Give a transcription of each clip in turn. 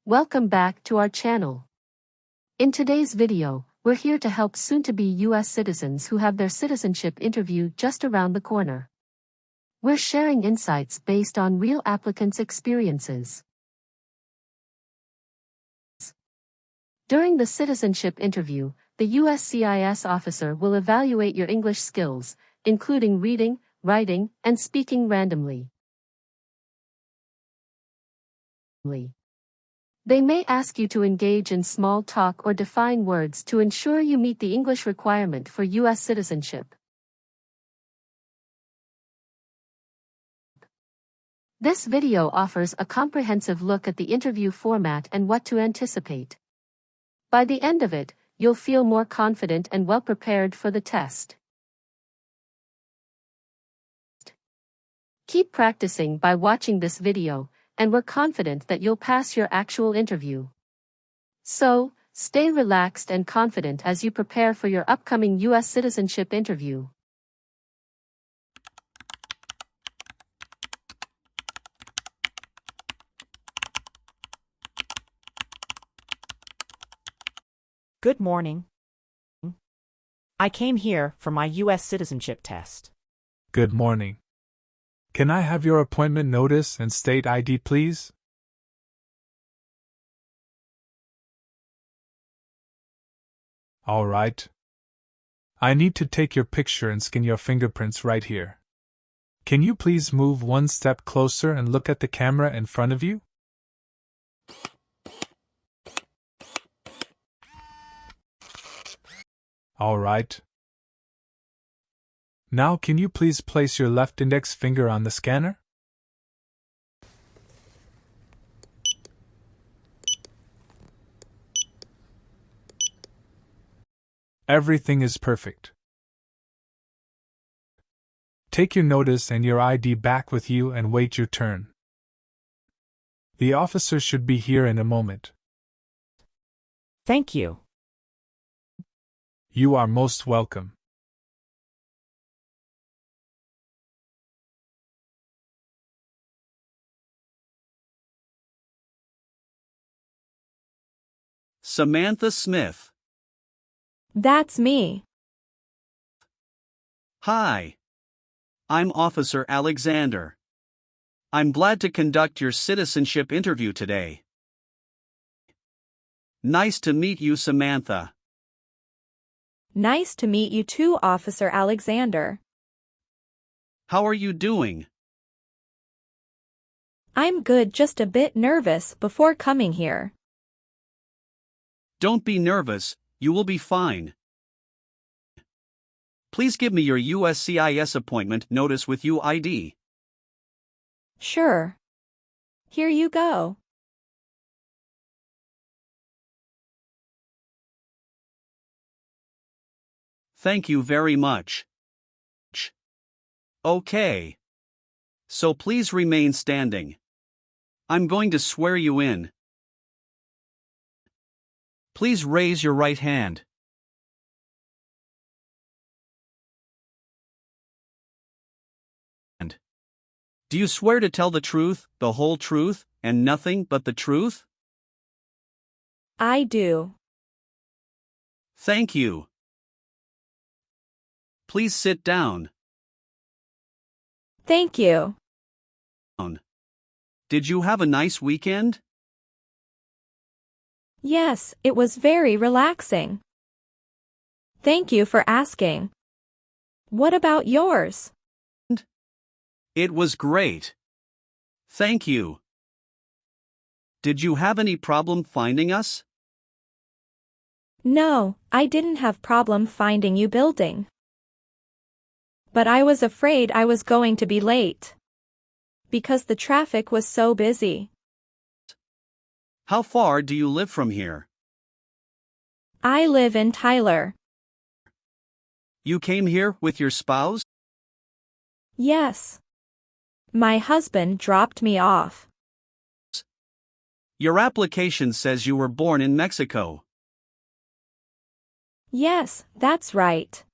Welcome back to our channel. In today's video, we're here to help soon-to-be US citizens who have their citizenship interview just around the corner. We're sharing insights based on real applicants' experiences. During the citizenship interview, the USCIS officer will evaluate your English skills, including reading, writing, and speaking randomly. They may ask you to engage in small talk or define words to ensure you meet the English requirement for US citizenship. This video offers a comprehensive look at the interview format and what to anticipate. By the end of it, you'll feel more confident and well prepared for the test. Keep practicing by watching this video, and we're confident that you'll pass your actual interview. So, stay relaxed and confident as you prepare for your upcoming US citizenship interview. Good morning. I came here for my US citizenship test. Good morning. Can I have your appointment notice and state ID, please? All right. I need to take your picture and scan your fingerprints right here. Can you please move one step closer and look at the camera in front of you? All right. Now can you please place your left index finger on the scanner? Everything is perfect. Take your notice and your ID back with you and wait your turn. The officer should be here in a moment. Thank you. You are most welcome. Samantha Smith. That's me. Hi. I'm Officer Alexander. I'm glad to conduct your citizenship interview today. Nice to meet you, Samantha. Nice to meet you too, Officer Alexander. How are you doing? I'm good, just a bit nervous before coming here. Don't be nervous, you will be fine. Please give me your USCIS appointment notice with UID. Sure. Here you go. Thank you very much. Okay. So please remain standing. I'm going to swear you in. Please raise your right hand. Do you swear to tell the truth, the whole truth, and nothing but the truth? I do. Thank you. Please sit down. Thank you. Did you have a nice weekend? Yes, it was very relaxing. Thank you for asking. What about yours? It was great. Thank you. Did you have any problem finding us? No, I didn't have problem finding you building. But I was afraid I was going to be late. Because the traffic was so busy. How far do you live from here? I live in Tyler. You came here with your spouse? Yes. My husband dropped me off. Your application says you were born in Mexico. Yes, that's right.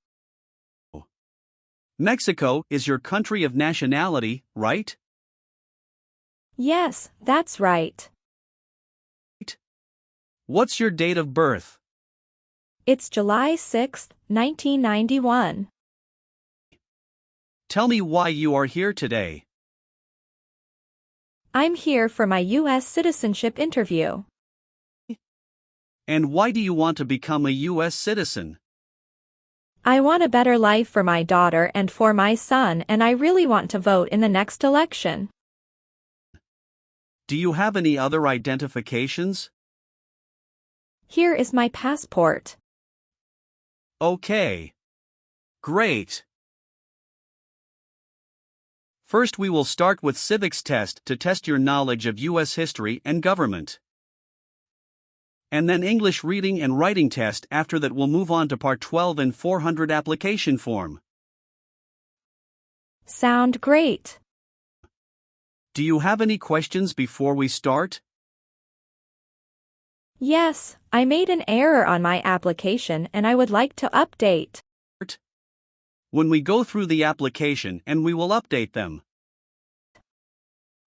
Mexico is your country of nationality, right? Yes, that's right. What's your date of birth? It's July 6, 1991. Tell me why you are here today. I'm here for my US Citizenship Interview. And why do you want to become a US citizen? I want a better life for my daughter and for my son, and I really want to vote in the next election. Do you have any other identifications? Here is my passport. Okay. Great. First we will start with Civics test to test your knowledge of US history and government. And then English reading and writing test. After that we'll move on to Part 12 and N-400 application form. Sound great. Do you have any questions before we start? Yes, I made an error on my application and I would like to update. When we go through the application and we will update them.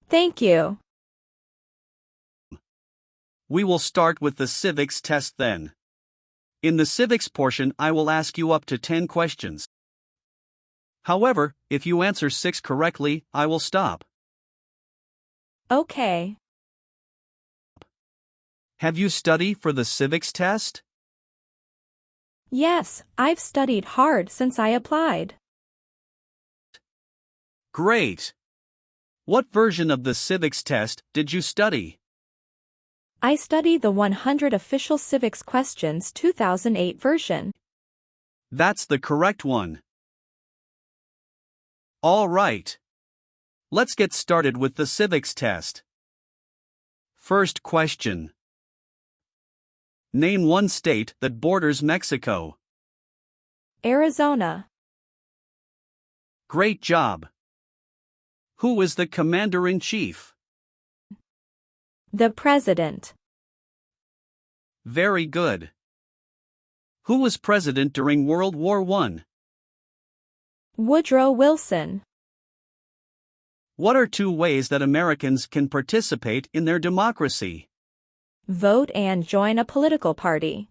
Thank you. We will start with the Civics test then. In the Civics portion I will ask you up to 10 questions. However, if you answer 6 correctly, I will stop. Okay. Have you studied for the Civics test? Yes, I've studied hard since I applied. Great! What version of the Civics test did you study? I studied the 100 Official Civics Questions 2008 version. That's the correct one. All right. Let's get started with the Civics test. First question. Name one state that borders Mexico. Arizona. Great job. Who is the commander-in-chief? The President. Very good. Who was president during World War I? Woodrow Wilson. What are 2 ways that Americans can participate in their democracy? Vote and join a political party.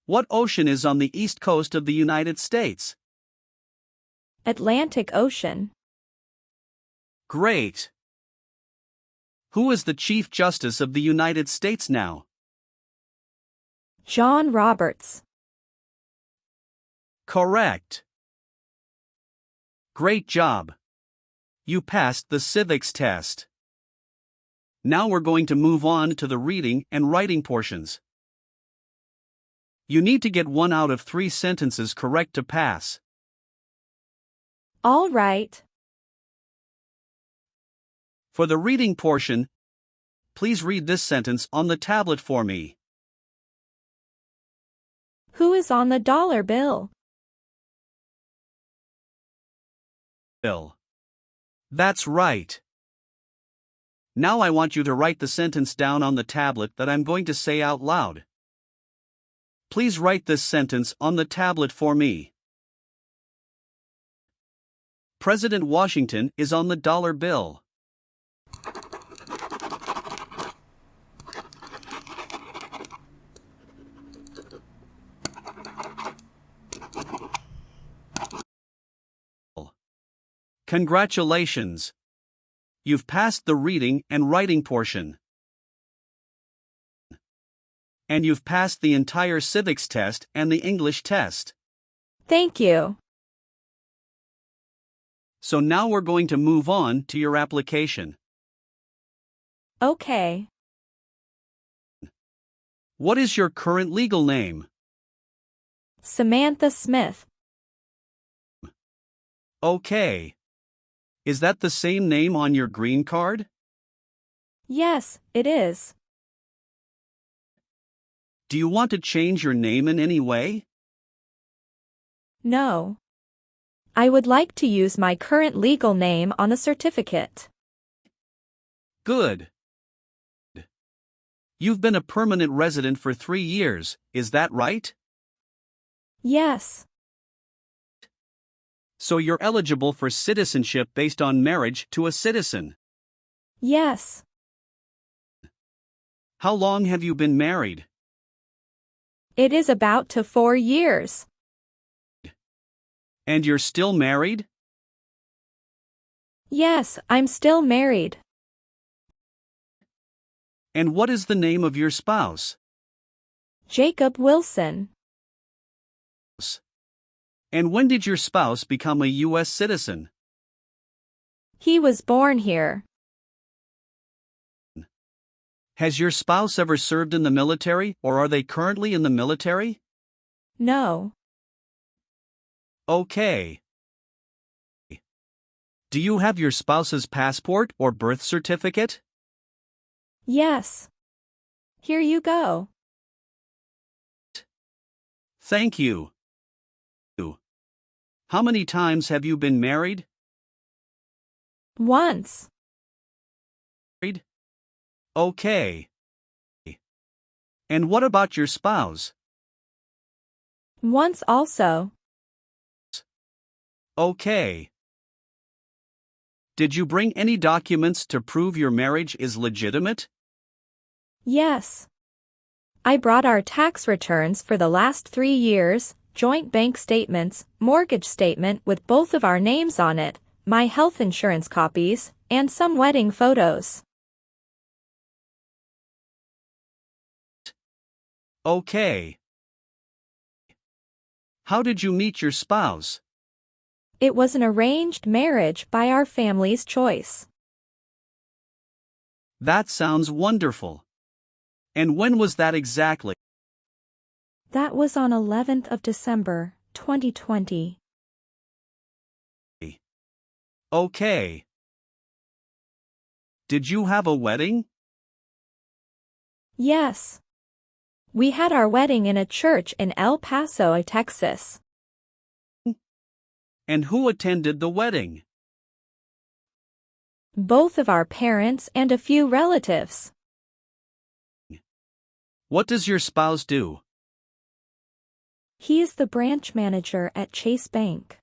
What ocean is on the east coast of the United States? Atlantic Ocean. Great. Who is the Chief Justice of the United States now? John Roberts. Correct. Great job. You passed the Civics test. Now we're going to move on to the reading and writing portions. You need to get 1 out of 3 sentences correct to pass. All right. For the reading portion, please read this sentence on the tablet for me. Who is on the dollar bill? Bill. That's right. Now I want you to write the sentence down on the tablet that I'm going to say out loud. Please write this sentence on the tablet for me. President Washington is on the dollar bill. Congratulations! You've passed the reading and writing portion. And you've passed the entire Civics test and the English test. Thank you. So now we're going to move on to your application. Okay. What is your current legal name? Samantha Smith. Okay. Is that the same name on your green card? Yes, it is. Do you want to change your name in any way? No. I would like to use my current legal name on the certificate. Good. You've been a permanent resident for 3 years, is that right? Yes. So you're eligible for citizenship based on marriage to a citizen. Yes. How long have you been married? It is about to 4 years. And you're still married? Yes, I'm still married. And what is the name of your spouse? Jacob Wilson. And when did your spouse become a U.S. citizen? He was born here. Has your spouse ever served in the military, or are they currently in the military? No. Okay. Do you have your spouse's passport or birth certificate? Yes. Here you go. Thank you. How many times have you been married? Once. Okay. And what about your spouse? Once also. Okay. Did you bring any documents to prove your marriage is legitimate? Yes. I brought our tax returns for the last 3 years, joint bank statements, mortgage statement with both of our names on it, my health insurance copies, and some wedding photos. Okay. How did you meet your spouse? It was an arranged marriage by our family's choice. That sounds wonderful. And when was that exactly? That was on 11th of December, 2020. Okay. Did you have a wedding? Yes. We had our wedding in a church in El Paso, Texas. And who attended the wedding? Both of our parents and a few relatives. What does your spouse do? He is the branch manager at Chase Bank.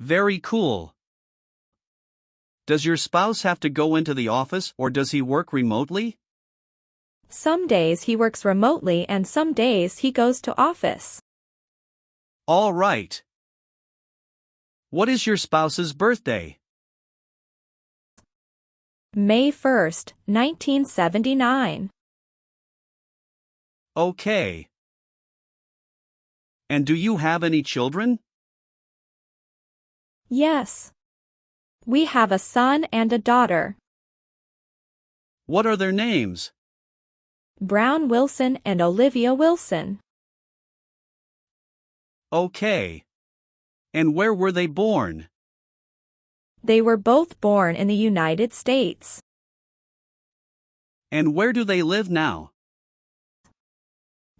Very cool. Does your spouse have to go into the office or does he work remotely? Some days he works remotely and some days he goes to office. All right. What is your spouse's birthday? May 1st, 1979. Okay. And do you have any children? Yes. We have a son and a daughter. What are their names? Brown Wilson and Olivia Wilson. Okay. And where were they born? They were both born in the United States. And where do they live now?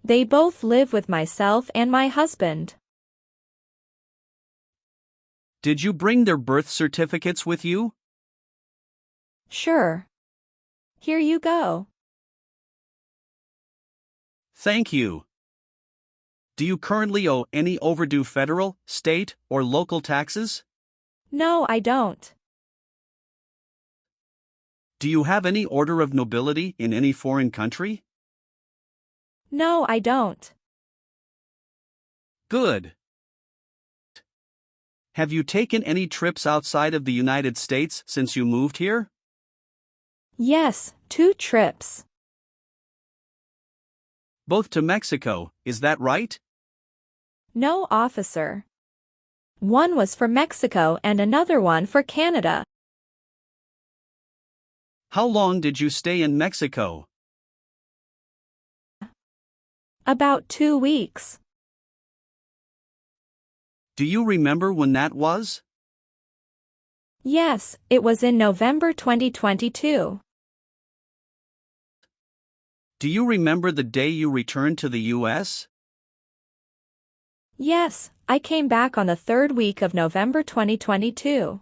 They both live with myself and my husband. Did you bring their birth certificates with you? Sure. Here you go. Thank you. Do you currently owe any overdue federal, state, or local taxes? No, I don't. Do you have any order of nobility in any foreign country? No, I don't. Good. Have you taken any trips outside of the United States since you moved here? Yes, 2 trips. Both to Mexico, is that right? No, officer. One was for Mexico and another one for Canada. How long did you stay in Mexico? About 2 weeks. Do you remember when that was? Yes, it was in November 2022. Do you remember the day you returned to the U.S.? Yes, I came back on the 3rd week of November 2022.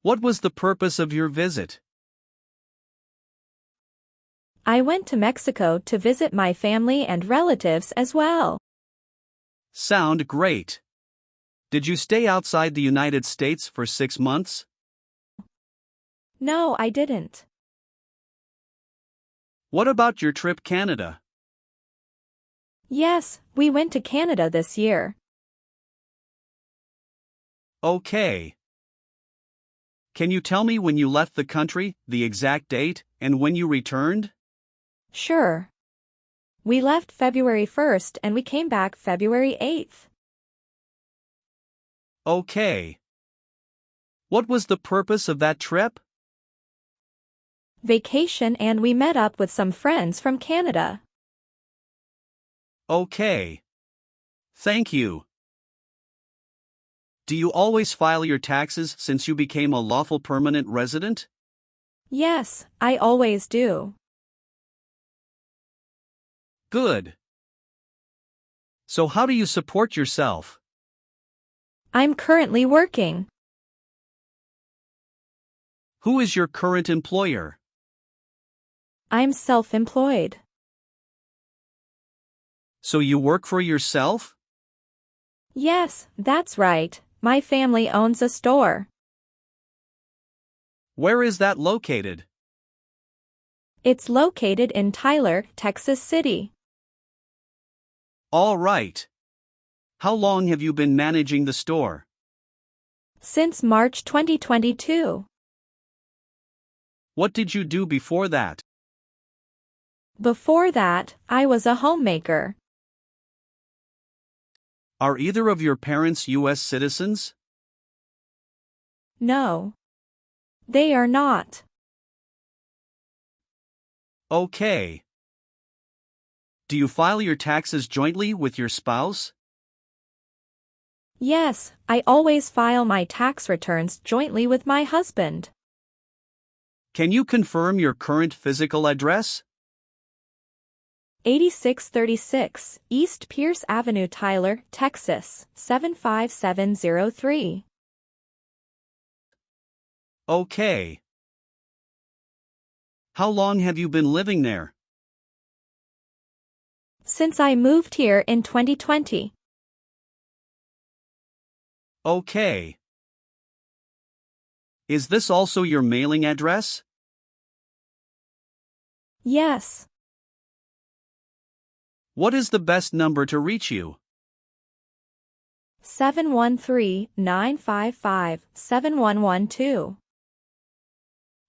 What was the purpose of your visit? I went to Mexico to visit my family and relatives as well. Sound great. Did you stay outside the United States for 6 months? No, I didn't. What about your trip Canada? Yes, we went to Canada this year. Okay. Can you tell me when you left the country, the exact date, and when you returned? Sure. We left February 1st and we came back February 8th. Okay. What was the purpose of that trip? Vacation, and we met up with some friends from Canada. Okay. Thank you. Do you always file your taxes since you became a lawful permanent resident? Yes, I always do. Good. So how do you support yourself? I'm currently working. Who is your current employer? I'm self-employed. So you work for yourself? Yes, that's right. My family owns a store. Where is that located? It's located in Tyler, Texas City. All right. How long have you been managing the store? Since March 2022. What did you do before that? Before that, I was a homemaker. Are either of your parents US citizens? No. They are not. Okay. Do you file your taxes jointly with your spouse? Yes, I always file my tax returns jointly with my husband. Can you confirm your current physical address? 8636 East Pierce Avenue, Tyler, Texas, 75703. Okay. How long have you been living there? Since I moved here in 2020. Okay. Is this also your mailing address? Yes. What is the best number to reach you? 713-955-7112.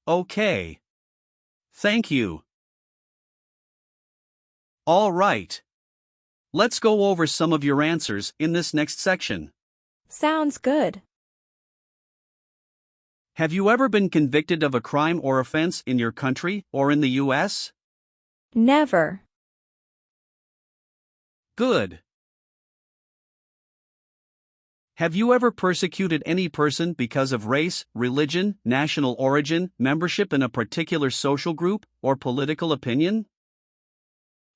Okay. Thank you. All right. Let's go over some of your answers in this next section. Sounds good. Have you ever been convicted of a crime or offense in your country or in the US? Never. Good. Have you ever persecuted any person because of race, religion, national origin, membership in a particular social group, or political opinion?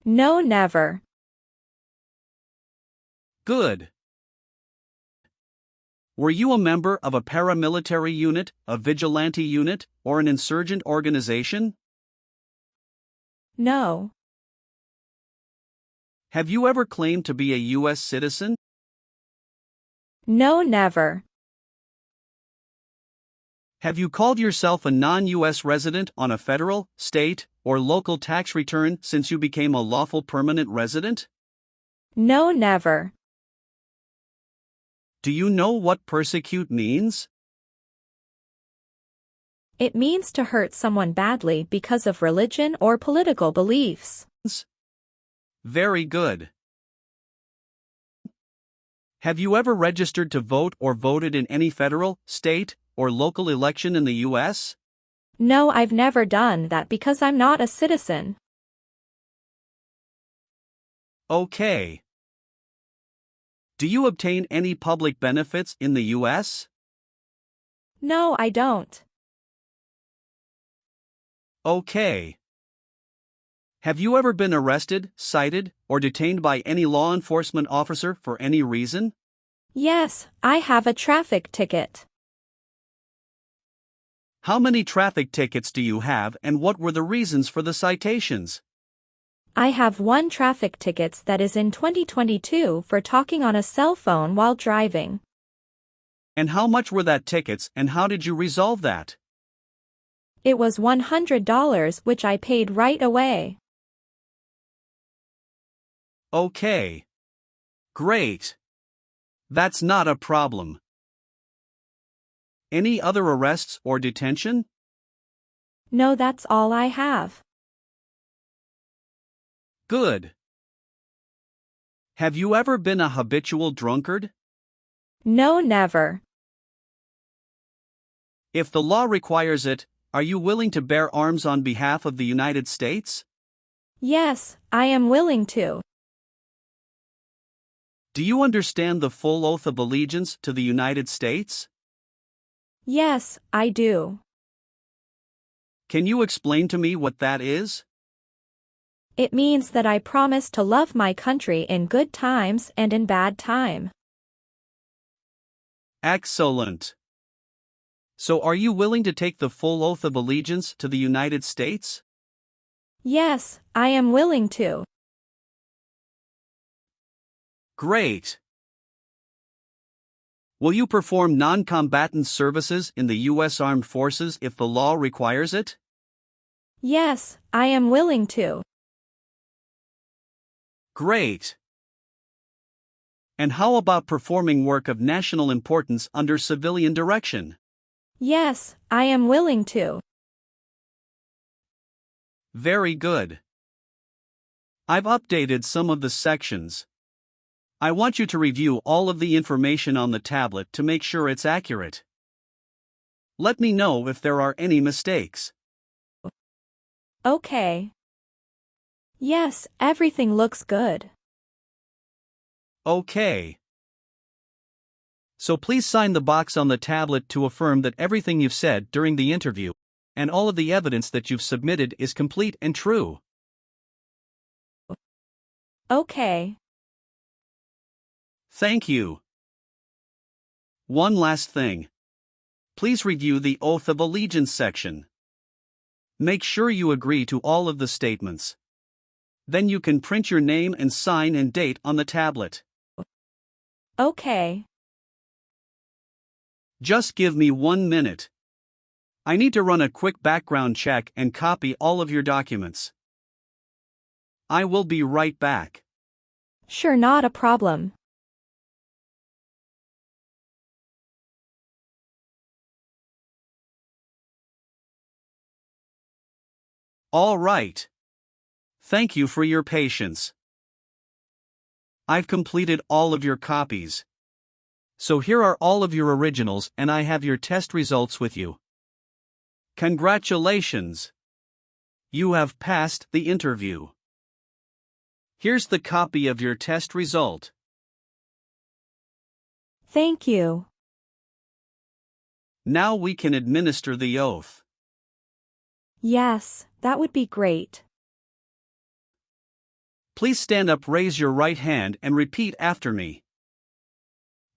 No, never. Good. Were you a member of a paramilitary unit, a vigilante unit, or an insurgent organization? No. Have you ever claimed to be a U.S. citizen? No, never. Have you called yourself a non-U.S. resident on a federal, state, or local tax return since you became a lawful permanent resident? No, never. Do you know what persecute means? It means to hurt someone badly because of religion or political beliefs. Very good. Have you ever registered to vote or voted in any federal, state, or local election in the U.S.? No, I've never done that because I'm not a citizen. Okay. Do you obtain any public benefits in the U.S.? No, I don't. Okay. Have you ever been arrested, cited, or detained by any law enforcement officer for any reason? Yes, I have a traffic ticket. How many traffic tickets do you have, and what were the reasons for the citations? I have one traffic ticket that is in 2022 for talking on a cell phone while driving. And how much were that tickets, and how did you resolve that? It was $100 which I paid right away. Okay. Great. That's not a problem. Any other arrests or detention? No, that's all I have. Good. Have you ever been a habitual drunkard? No, never. If the law requires it, are you willing to bear arms on behalf of the United States? Yes, I am willing to. Do you understand the full oath of allegiance to the United States? Yes, I do. Can you explain to me what that is? It means that I promise to love my country in good times and in bad time. Excellent. So are you willing to take the full oath of allegiance to the United States? Yes, I am willing to. Great. Will you perform non-combatant services in the U.S. Armed Forces if the law requires it? Yes, I am willing to. Great. And how about performing work of national importance under civilian direction? Yes, I am willing to. Very good. I've updated some of the sections. I want you to review all of the information on the tablet to make sure it's accurate. Let me know if there are any mistakes. Okay. Yes, everything looks good. Okay. So please sign the box on the tablet to affirm that everything you've said during the interview and all of the evidence that you've submitted is complete and true. Okay. Thank you. One last thing. Please review the Oath of Allegiance section. Make sure you agree to all of the statements. Then you can print your name and sign and date on the tablet. Okay. Just give me 1 minute. I need to run a quick background check and copy all of your documents. I will be right back. Sure, not a problem. All right. Thank you for your patience. I've completed all of your copies. So here are all of your originals and I have your test results with you. Congratulations! You have passed the interview. Here's the copy of your test result. Thank you. Now we can administer the oath. Yes, that would be great. Please stand up, raise your right hand and repeat after me.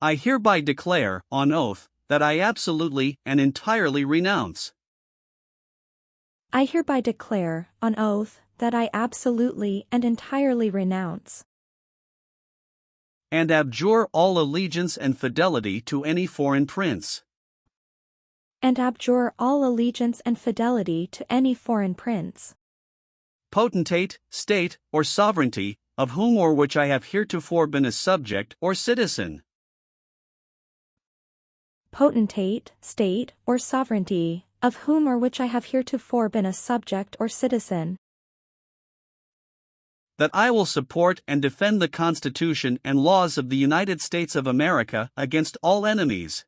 I hereby declare, on oath, that I absolutely and entirely renounce. I hereby declare, on oath, that I absolutely and entirely renounce and abjure all allegiance and fidelity to any foreign prince, and abjure all allegiance and fidelity to any foreign prince, potentate, state, or sovereignty, of whom or which I have heretofore been a subject or citizen. Potentate, state, or sovereignty, of whom or which I have heretofore been a subject or citizen. That I will support and defend the Constitution and laws of the United States of America against all enemies.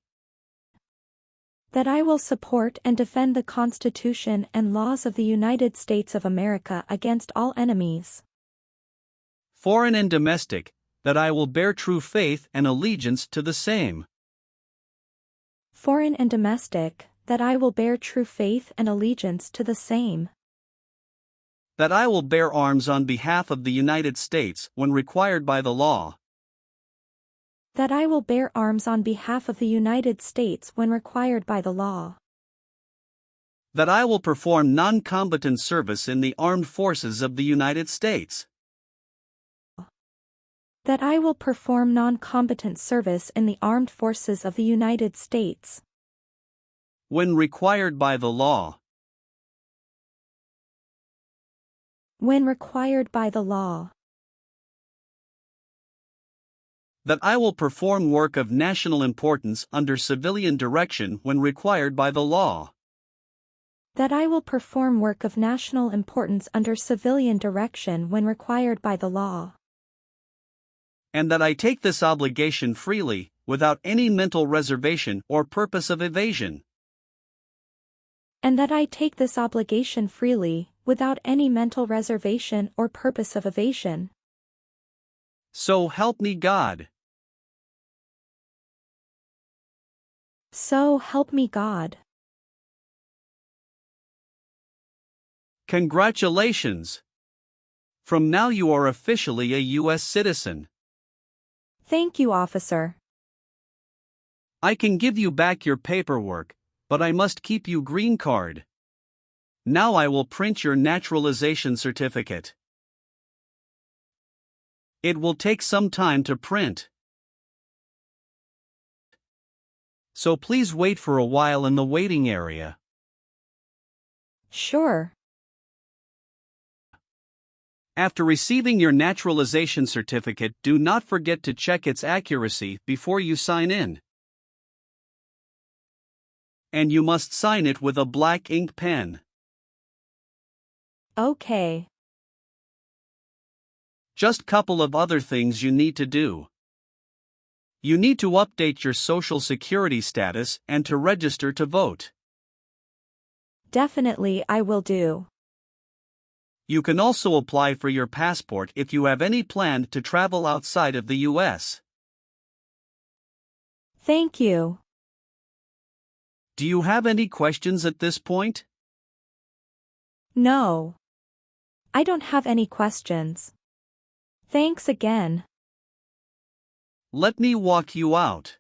That I will support and defend the Constitution and laws of the United States of America against all enemies, foreign and domestic, that I will bear true faith and allegiance to the same. Foreign and domestic, that I will bear true faith and allegiance to the same. That I will bear arms on behalf of the United States when required by the law. That I will bear arms on behalf of the United States when required by the law. That I will perform non-combatant service in the armed forces of the United States. That I will perform non-combatant service in the armed forces of the United States. When required by the law. When required by the law. That I will perform work of national importance under civilian direction when required by the law. That I will perform work of national importance under civilian direction when required by the law. And that I take this obligation freely, without any mental reservation or purpose of evasion. And that I take this obligation freely, without any mental reservation or purpose of evasion. So help me God. So help me God. Congratulations! From now you are officially a U.S. citizen. Thank you, officer. I can give you back your paperwork, but I must keep you green card. Now I will print your naturalization certificate. It will take some time to print. So please wait for a while in the waiting area. Sure. After receiving your naturalization certificate, do not forget to check its accuracy before you sign in. And you must sign it with a black ink pen. Okay. Just couple of other things you need to do. You need to update your social security status and to register to vote. Definitely I will do. You can also apply for your passport if you have any plan to travel outside of the U.S. Thank you. Do you have any questions at this point? No. I don't have any questions. Thanks again. Let me walk you out.